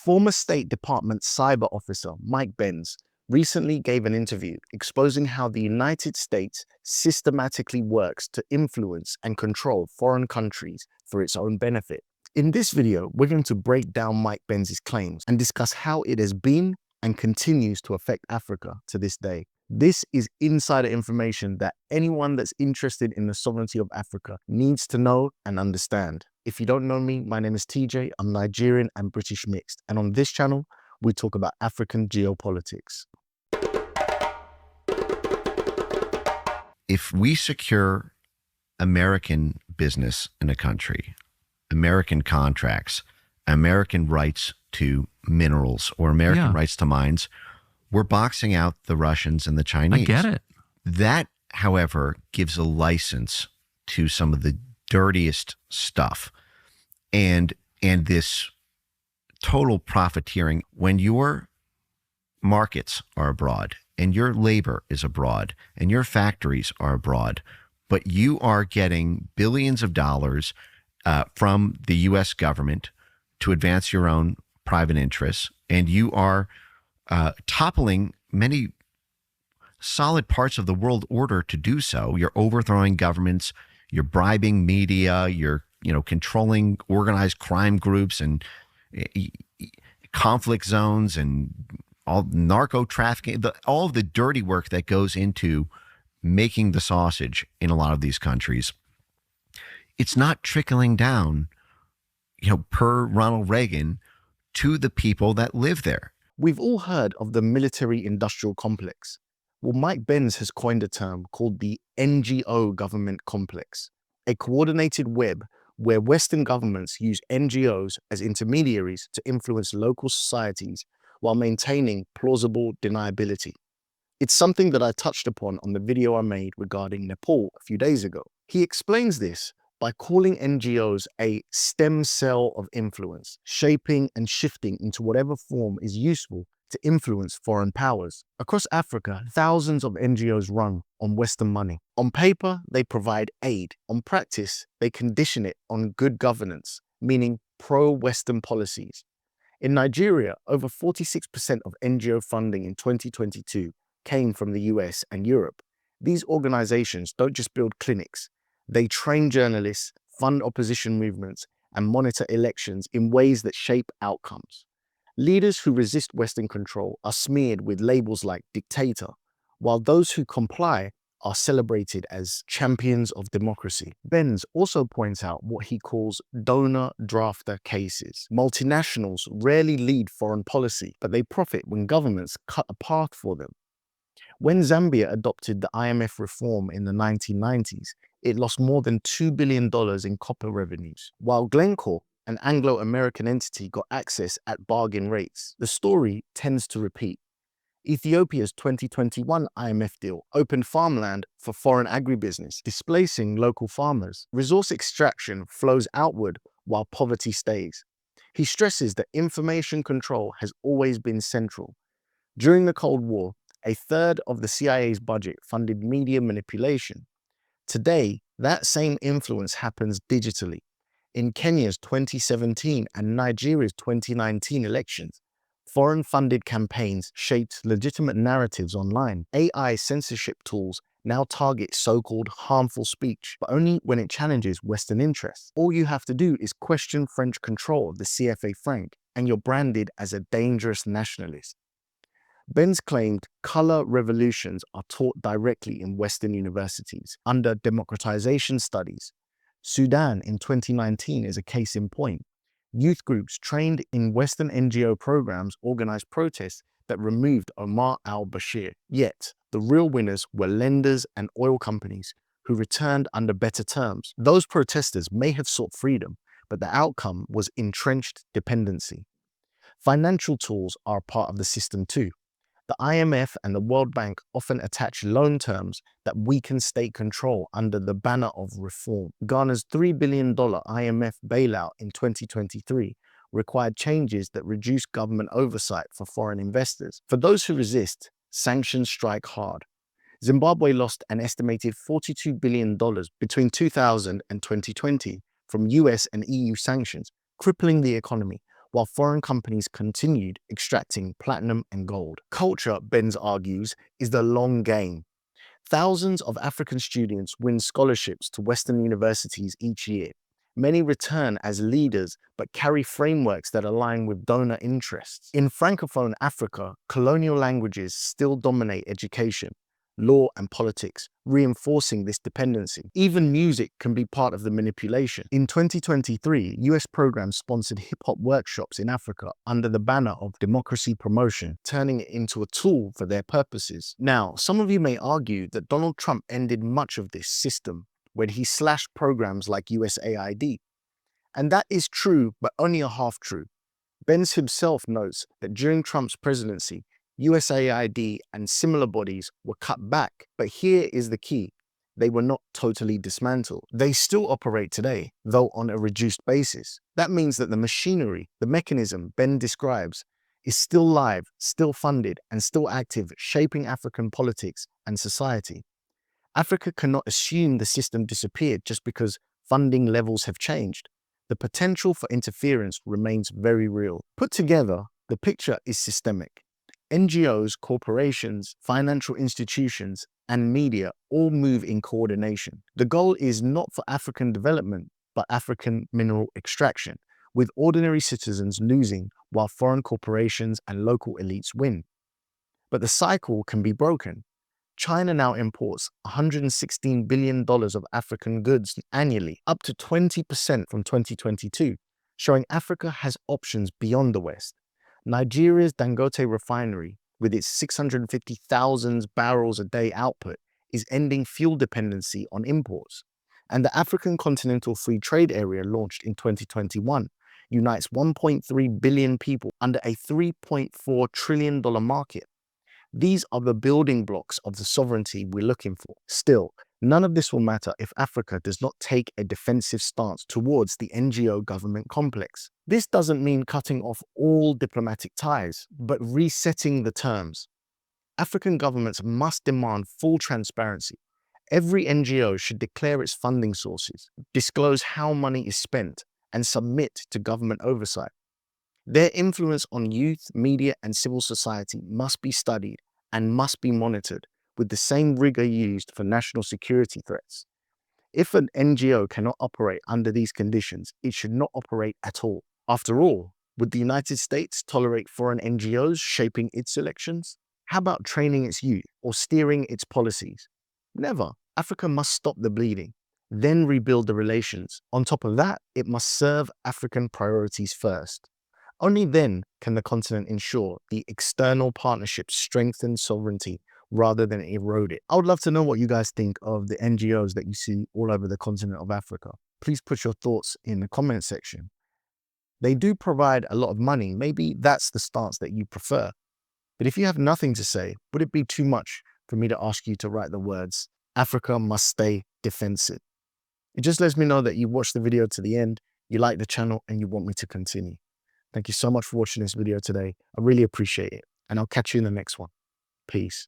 Former State Department cyber officer Mike Benz recently gave an interview exposing how the United States systematically works to influence and control foreign countries for its own benefit. In this video, we're going to break down Mike Benz's claims and discuss how it has been and continues to affect Africa to this day. This is insider information that anyone that's interested in the sovereignty of Africa needs to know and understand. If you don't know me, my name is TJ. I'm Nigerian and British mixed. And on this channel, we talk about African geopolitics. If we secure American business in a country, American contracts, American rights to minerals or American rights to mines, we're boxing out the Russians and the Chinese. I get it. That, however, gives a license to some of the dirtiest stuff and this total profiteering. When your markets are abroad and your labor is abroad and your factories are abroad, but you are getting billions of dollars from the U.S. government to advance your own private interests, and you are toppling many solid parts of the world order to do so. You're overthrowing governments, you're bribing media, you're controlling organized crime groups and conflict zones and all narco trafficking, all of the dirty work that goes into making the sausage in a lot of these countries. It's not trickling down, per Ronald Reagan, to the people that live there. We've all heard of the military-industrial complex. Well, Mike Benz has coined a term called the NGO government complex, a coordinated web where Western governments use NGOs as intermediaries to influence local societies while maintaining plausible deniability. It's something that I touched upon on the video I made regarding Nepal a few days ago. He explains this by calling NGOs a stem cell of influence, shaping and shifting into whatever form is useful to influence foreign powers. Across Africa, thousands of NGOs run on Western money. On paper, they provide aid. On practice, they condition it on good governance, meaning pro-Western policies. In Nigeria, over 46% of NGO funding in 2022 came from the US and Europe. These organizations don't just build clinics. They train journalists, fund opposition movements, and monitor elections in ways that shape outcomes. Leaders who resist Western control are smeared with labels like dictator, while those who comply are celebrated as champions of democracy. Benz also points out what he calls donor-drafter cases. Multinationals rarely lead foreign policy, but they profit when governments cut a path for them. When Zambia adopted the IMF reform in the 1990s, it lost more than $2 billion in copper revenues, while Glencore, an Anglo-American entity, got access at bargain rates. The story tends to repeat. Ethiopia's 2021 IMF deal opened farmland for foreign agribusiness, displacing local farmers. Resource extraction flows outward while poverty stays. He stresses that information control has always been central. During the Cold War, a third of the CIA's budget funded media manipulation. Today, that same influence happens digitally. In Kenya's 2017 and Nigeria's 2019 elections, foreign-funded campaigns shaped legitimate narratives online. AI censorship tools now target so-called harmful speech, but only when it challenges Western interests. All you have to do is question French control of the CFA franc, and you're branded as a dangerous nationalist. Benz claimed color revolutions are taught directly in Western universities under democratization studies. Sudan in 2019 is a case in point. Youth groups trained in Western NGO programs organized protests that removed Omar al-Bashir. Yet, the real winners were lenders and oil companies who returned under better terms. Those protesters may have sought freedom, but the outcome was entrenched dependency. Financial tools are a part of the system too. The IMF and the World Bank often attach loan terms that weaken state control under the banner of reform. Ghana's $3 billion IMF bailout in 2023 required changes that reduce government oversight for foreign investors. For those who resist, sanctions strike hard. Zimbabwe lost an estimated $42 billion between 2000 and 2020 from US and EU sanctions, crippling the economy, while foreign companies continued extracting platinum and gold. Culture, Benz argues, is the long game. Thousands of African students win scholarships to Western universities each year. Many return as leaders but carry frameworks that align with donor interests. In Francophone Africa, colonial languages still dominate education, law, and politics, reinforcing this dependency. Even music can be part of the manipulation. In 2023, US programs sponsored hip-hop workshops in Africa under the banner of democracy promotion, turning it into a tool for their purposes. Now, some of you may argue that Donald Trump ended much of this system when he slashed programs like USAID. And that is true, but only a half-true. Benz himself notes that during Trump's presidency, USAID and similar bodies were cut back, but here is the key. They were not totally dismantled. They still operate today, though on a reduced basis. That means that the machinery, the mechanism Ben describes, is still live, still funded, and still active, shaping African politics and society. Africa cannot assume the system disappeared just because funding levels have changed. The potential for interference remains very real. Put together, the picture is systemic. NGOs, corporations, financial institutions, and media all move in coordination. The goal is not for African development, but African mineral extraction, with ordinary citizens losing while foreign corporations and local elites win. But the cycle can be broken. China now imports $116 billion of African goods annually, up to 20% from 2022, showing Africa has options beyond the West. Nigeria's Dangote refinery, with its 650,000 barrels a day output, is ending fuel dependency on imports. And the African Continental Free Trade Area, launched in 2021, unites 1.3 billion people under a $3.4 trillion market. These are the building blocks of the sovereignty we're looking for. Still, none of this will matter if Africa does not take a defensive stance towards the NGO government complex. This doesn't mean cutting off all diplomatic ties, but resetting the terms. African governments must demand full transparency. Every NGO should declare its funding sources, disclose how money is spent, and submit to government oversight. Their influence on youth, media, and civil society must be studied and must be monitored with the same rigor used for national security threats. If an NGO cannot operate under these conditions, it should not operate at all. After all, would the United States tolerate foreign NGOs shaping its elections? How about training its youth or steering its policies? Never. Africa must stop the bleeding, then rebuild the relations. On top of that, it must serve African priorities first. Only then can the continent ensure the external partnerships strengthen sovereignty rather than erode it. I would love to know what you guys think of the NGOs that you see all over the continent of Africa. Please put your thoughts in the comment section. They do provide a lot of money. Maybe that's the stance that you prefer. But if you have nothing to say, would it be too much for me to ask you to write the words, "Africa must stay defensive"? It just lets me know that you watched the video to the end, you like the channel, and you want me to continue. Thank you so much for watching this video today. I really appreciate it. And I'll catch you in the next one. Peace.